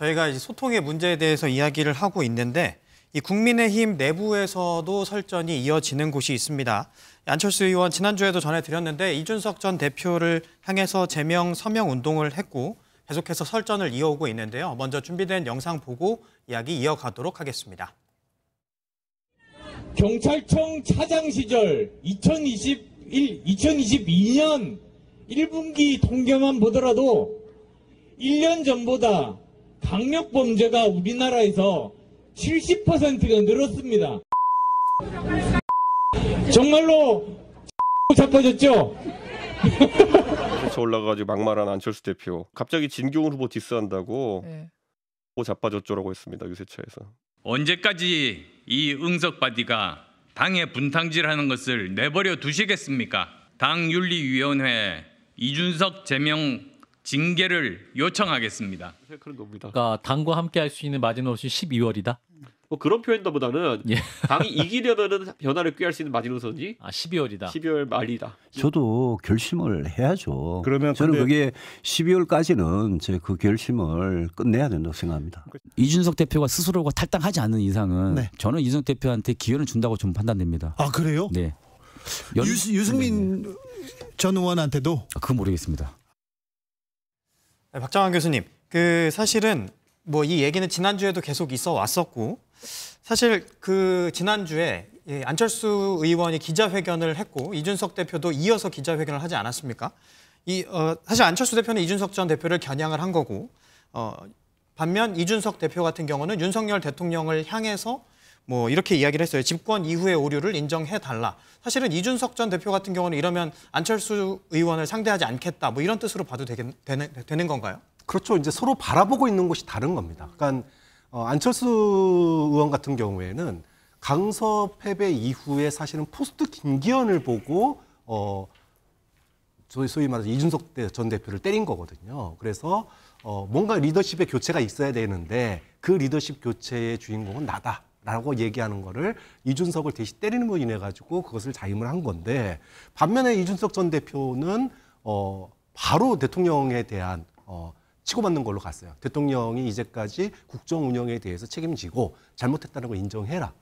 저희가 이제 소통의 문제에 대해서 이야기를 하고 있는데 이 국민의힘 내부에서도 설전이 이어지는 곳이 있습니다. 안철수 의원 지난주에도 전해드렸는데 이준석 전 대표를 향해서 제명 서명 운동을 했고 계속해서 설전을 이어오고 있는데요. 먼저 준비된 영상 보고 이야기 이어가도록 하겠습니다. 경찰청 차장 시절 2022년 1분기 통계만 보더라도 1년 전보다 강력범죄가 우리나라에서 70%가 늘었습니다. 정말로 자빠졌죠? 그래서 올라가가지고 막말한 안철수 대표. 갑자기 진경훈 후보 디스한다고 자빠졌죠라고 했습니다. 유세차에서. 언제까지 이 응석바디가 당의 분탕질하는 것을 내버려 두시겠습니까? 당윤리위원회 이준석 제명 징계를 요청하겠습니다. 그런 겁니다. 그러니까 당과 함께 할 수 있는 마지노선이 12월이다? 뭐 그런 표현보다는 당이 이기려면 변화를 꾀할 수 있는 마지노선이 12월이다. 12월 말이다. 저도 결심을 해야죠. 그러면 저는 그게 12월까지는 제 그 결심을 끝내야 된다고 생각합니다. 이준석 대표가 스스로가 탈당하지 않는 이상은 저는 이준석 대표한테 기회를 준다고 좀 판단됩니다. 아, 그래요? 네. 유승민 전 의원한테도? 그건 모르겠습니다. 네, 박정환 교수님, 사실은 뭐 이 얘기는 지난주에도 계속 있어 왔었고 사실 지난주에 안철수 의원이 기자회견을 했고 이준석 대표도 이어서 기자회견을 하지 않았습니까? 사실 안철수 대표는 이준석 전 대표를 겨냥을 한 거고 반면 이준석 대표 같은 경우는 윤석열 대통령을 향해서 뭐 이렇게 이야기를 했어요. 집권 이후의 오류를 인정해달라. 사실은 이준석 전 대표 같은 경우는 이러면 안철수 의원을 상대하지 않겠다. 뭐 이런 뜻으로 봐도 되는 건가요? 그렇죠. 이제 서로 바라보고 있는 곳이 다른 겁니다. 그러니까 안철수 의원 같은 경우에는 강서 패배 이후에 사실은 포스트 김기현을 보고 소위 말해서 이준석 전 대표를 때린 거거든요. 그래서 뭔가 리더십의 교체가 있어야 되는데 그 리더십 교체의 주인공은 나다라고 얘기하는 거를 이준석을 대신 때리는 인해 가지고 그것을 자임을 한 건데 반면에 이준석 전 대표는 바로 대통령에 대한 치고받는 걸로 갔어요. 대통령이 이제까지 국정 운영에 대해서 책임지고 잘못했다는 걸 인정해라.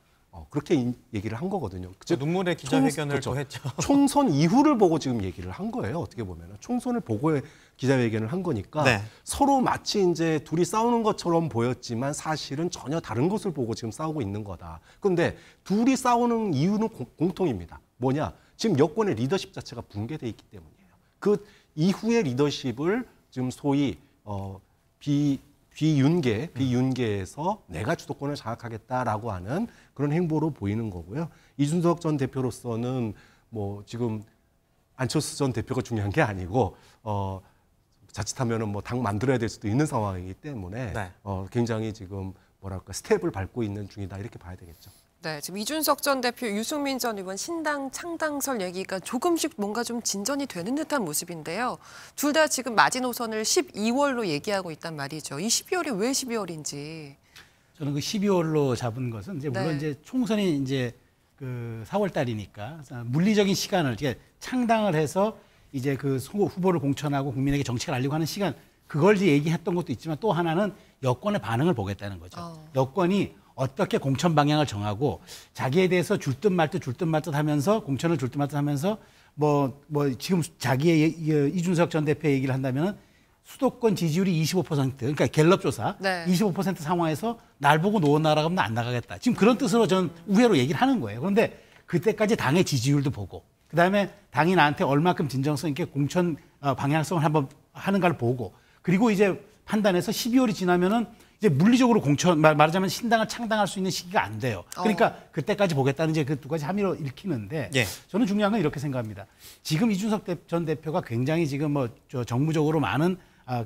그렇게 얘기를 한 거거든요. 눈물의 기자회견을 또 했죠. 총선 이후를 보고 지금 얘기를 한 거예요. 어떻게 보면 총선을 보고 기자회견을 한 거니까 서로 마치 이제 둘이 싸우는 것처럼 보였지만 사실은 전혀 다른 것을 보고 지금 싸우고 있는 거다. 그런데 둘이 싸우는 이유는 공통입니다. 뭐냐? 지금 여권의 리더십 자체가 붕괴돼 있기 때문이에요. 그 이후의 리더십을 지금 소위 비윤계에서 내가 주도권을 장악하겠다라고 하는 그런 행보로 보이는 거고요. 이준석 전 대표로서는 뭐 지금 안철수 전 대표가 중요한 게 아니고 자칫하면은 뭐 당 만들어야 될 수도 있는 상황이기 때문에 굉장히 지금 뭐랄까 스텝을 밟고 있는 중이다 이렇게 봐야 되겠죠. 네, 지금 이준석 전 대표, 유승민 전 의원 신당 창당설 얘기가 조금씩 뭔가 좀 진전이 되는 듯한 모습인데요. 둘 다 지금 마지노선을 12월로 얘기하고 있단 말이죠. 이 12월이 왜 12월인지. 저는 그 12월로 잡은 것은 이제 물론 이제 총선이 이제 그 4월 달이니까 물리적인 시간을 창당을 해서 이제 그 후보를 공천하고 국민에게 정책을 알리고 하는 시간 그걸 이제 얘기했던 것도 있지만 또 하나는 여권의 반응을 보겠다는 거죠. 여권이 어떻게 공천 방향을 정하고 자기에 대해서 줄 듯 말 듯 하면서 공천을 줄 듯 말 듯 하면서 뭐 지금 자기의 이준석 전 대표 얘기를 한다면은 수도권 지지율이 25% 그러니까 갤럽 조사 25% 상황에서 날 보고 노원나라 가면 안 나가겠다. 지금 그런 뜻으로 저는 우회로 얘기를 하는 거예요. 그런데 그때까지 당의 지지율도 보고 그다음에 당이 나한테 얼마큼 진정성 있게 공천 방향성을 한번 하는가를 보고 그리고 이제 판단해서 12월이 지나면은 이제 물리적으로 말하자면 신당을 창당할 수 있는 시기가 안 돼요. 그러니까 그때까지 보겠다는 이제 그 두 가지 함의로 읽히는데 저는 중요한 건 이렇게 생각합니다. 지금 이준석 전 대표가 굉장히 지금 정무적으로 많은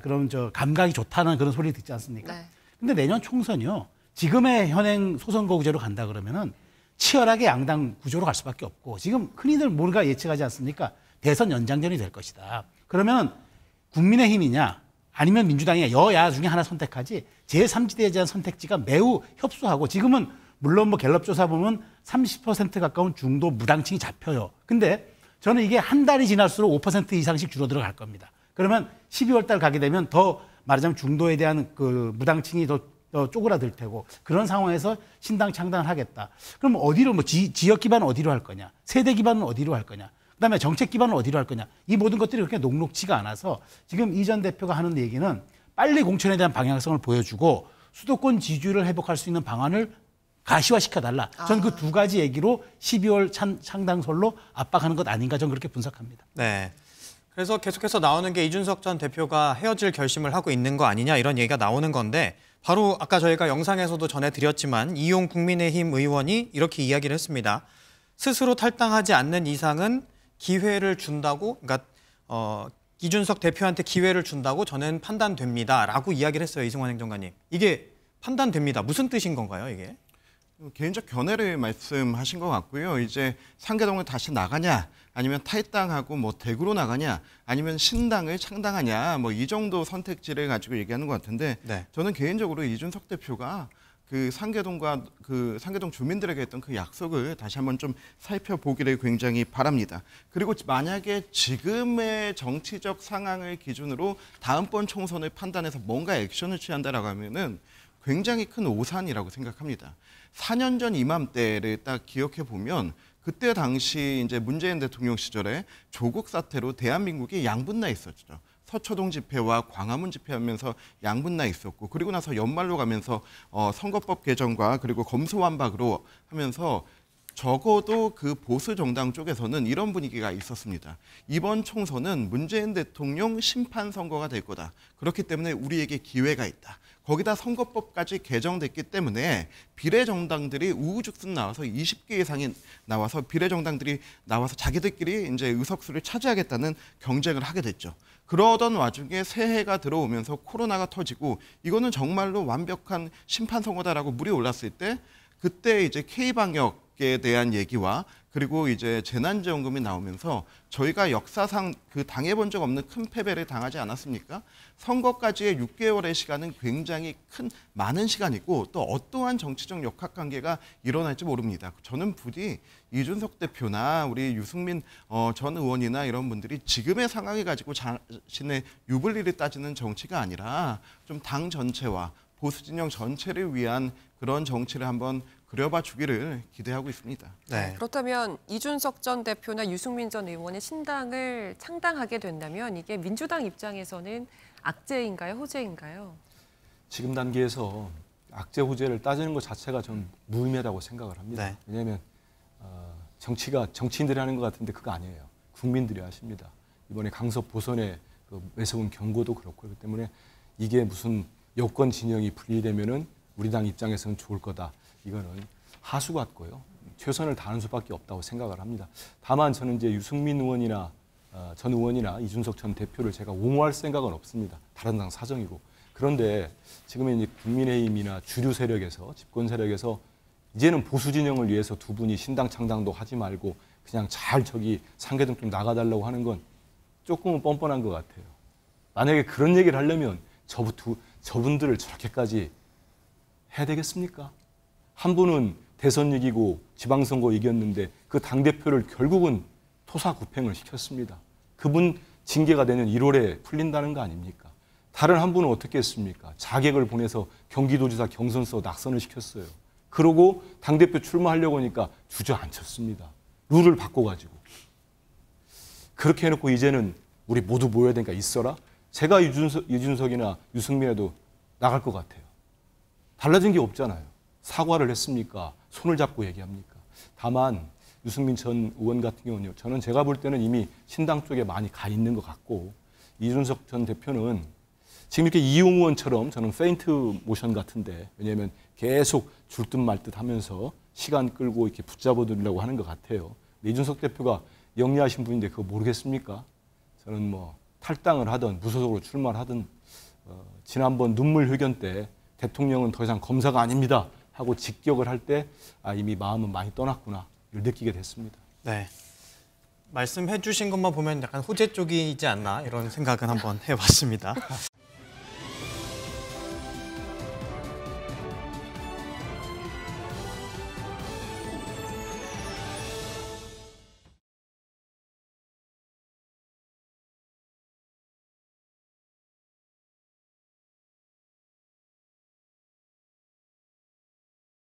그런 감각이 좋다는 그런 소리를 듣지 않습니까? 근데 내년 총선이요. 지금의 현행 소선거구제로 간다 그러면은 치열하게 양당 구조로 갈 수밖에 없고 지금 흔히들 뭔가 예측하지 않습니까? 대선 연장전이 될 것이다. 그러면 국민의힘이냐 아니면 민주당이냐 여야 중에 하나 선택하지 제3지대에 대한 선택지가 매우 협소하고 지금은 물론 뭐 갤럽 조사 보면 30% 가까운 중도 무당층이 잡혀요. 근데 저는 이게 한 달이 지날수록 5% 이상씩 줄어들어 갈 겁니다. 그러면 12월 달 가게 되면 더 말하자면 중도에 대한 그 무당층이 더 쪼그라들 테고 그런 상황에서 신당 창당을 하겠다. 그럼 어디로 뭐 지역 기반은 어디로 할 거냐, 세대 기반은 어디로 할 거냐, 그다음에 정책 기반은 어디로 할 거냐, 이 모든 것들이 그렇게 녹록지가 않아서 지금 이 전 대표가 하는 얘기는 빨리 공천에 대한 방향성을 보여주고 수도권 지지율을 회복할 수 있는 방안을 가시화시켜달라. 전 그 두 가지 얘기로 12월 창당설로 압박하는 것 아닌가 저는 그렇게 분석합니다. 네. 그래서 계속해서 나오는 게 이준석 전 대표가 헤어질 결심을 하고 있는 거 아니냐 이런 얘기가 나오는 건데 바로 아까 저희가 영상에서도 전해드렸지만 이용 국민의힘 의원이 이렇게 이야기를 했습니다. 스스로 탈당하지 않는 이상은 기회를 준다고, 그러니까 이준석 대표한테 기회를 준다고 저는 판단됩니다라고 이야기를 했어요. 이승환 행정관님. 이게 판단됩니다. 무슨 뜻인 건가요, 이게? 개인적 견해를 말씀하신 것 같고요. 이제 상계동을 다시 나가냐, 아니면 탈당하고 뭐 대구로 나가냐, 아니면 신당을 창당하냐, 뭐 이 정도 선택지를 가지고 얘기하는 것 같은데, 네. 저는 개인적으로 이준석 대표가 그 상계동과 그 상계동 주민들에게 했던 그 약속을 다시 한번 좀 살펴보기를 굉장히 바랍니다. 그리고 만약에 지금의 정치적 상황을 기준으로 다음번 총선을 판단해서 뭔가 액션을 취한다라고 하면은 굉장히 큰 오산이라고 생각합니다. 4년 전 이맘때를 딱 기억해 보면 그때 당시 이제 문재인 대통령 시절에 조국 사태로 대한민국이 양분나 있었죠. 서초동 집회와 광화문 집회하면서 양분나 있었고, 그리고 나서 연말로 가면서 선거법 개정과 그리고 검수완박으로 하면서 적어도 그 보수 정당 쪽에서는 이런 분위기가 있었습니다. 이번 총선은 문재인 대통령 심판 선거가 될 거다. 그렇기 때문에 우리에게 기회가 있다. 거기다 선거법까지 개정됐기 때문에 비례정당들이 우후죽순 나와서 20개 이상이 나와서 비례정당들이 나와서 자기들끼리 이제 의석수를 차지하겠다는 경쟁을 하게 됐죠. 그러던 와중에 새해가 들어오면서 코로나가 터지고 이거는 정말로 완벽한 심판 선거다라고 물이 올랐을 때 그때 이제 K방역에 대한 얘기와 그리고 이제 재난지원금이 나오면서 저희가 역사상 그 당해본 적 없는 큰 패배를 당하지 않았습니까? 선거까지의 6개월의 시간은 굉장히 많은 시간이고 또 어떠한 정치적 역학관계가 일어날지 모릅니다. 저는 부디 이준석 대표나 우리 유승민 전 의원이나 이런 분들이 지금의 상황을 가지고 자신의 유불리를 따지는 정치가 아니라 좀 당 전체와 보수 진영 전체를 위한 그런 정치를 한번 그려봐 주기를 기대하고 있습니다. 네. 그렇다면 이준석 전 대표나 유승민 전 의원의 신당을 창당하게 된다면 이게 민주당 입장에서는 악재인가요, 호재인가요? 지금 단계에서 악재 호재를 따지는 것 자체가 좀 무의미하다고 생각을 합니다. 네. 왜냐하면 정치가 정치인들이 하는 것 같은데 그거 아니에요. 국민들이 하십니다. 이번에 강서 보선의 그 매서운 경고도 그렇고 그렇기 때문에 이게 무슨 여권 진영이 분리되면은 우리 당 입장에서는 좋을 거다. 이거는 하수 같고요. 최선을 다하는 수밖에 없다고 생각을 합니다. 다만 저는 이제 유승민 의원이나 전 의원이나 이준석 전 대표를 제가 옹호할 생각은 없습니다. 다른 당 사정이고. 그런데 지금은 이제 국민의힘이나 주류 세력에서 집권 세력에서 이제는 보수 진영을 위해서 두 분이 신당 창당도 하지 말고 그냥 잘 저기 상계동 좀 나가달라고 하는 건 조금은 뻔뻔한 것 같아요. 만약에 그런 얘기를 하려면 저분들을 저렇게까지 해야 되겠습니까? 한 분은 대선 이기고 지방선거 이겼는데 그 당대표를 결국은 토사구팽을 시켰습니다. 그분 징계가 내년 1월에 풀린다는 거 아닙니까? 다른 한 분은 어떻게 했습니까? 자객을 보내서 경기도지사 경선서 낙선을 시켰어요. 그러고 당대표 출마하려고 하니까 주저앉혔습니다. 룰을 바꿔가지고. 그렇게 해놓고 이제는 우리 모두 모여야 되니까 있어라? 제가 이준석이나 유승민에도 나갈 것 같아요. 달라진 게 없잖아요. 사과를 했습니까? 손을 잡고 얘기합니까? 다만 유승민 전 의원 같은 경우는요. 저는 제가 볼 때는 이미 신당 쪽에 많이 가 있는 것 같고 이준석 전 대표는 지금 이렇게 이용 의원처럼 저는 페인트 모션 같은데 왜냐하면 계속 줄 듯 말 듯 하면서 시간 끌고 이렇게 붙잡아두려고 하는 것 같아요. 이준석 대표가 영리하신 분인데 그거 모르겠습니까? 저는 뭐 탈당을 하든 무소속으로 출마를 하든 지난번 눈물 회견 때 대통령은 더 이상 검사가 아닙니다 하고 직격을 할 때 이미 마음은 많이 떠났구나 를 느끼게 됐습니다. 네, 말씀해 주신 것만 보면 약간 호재 쪽이지 않나 이런 생각은 한번 해봤습니다.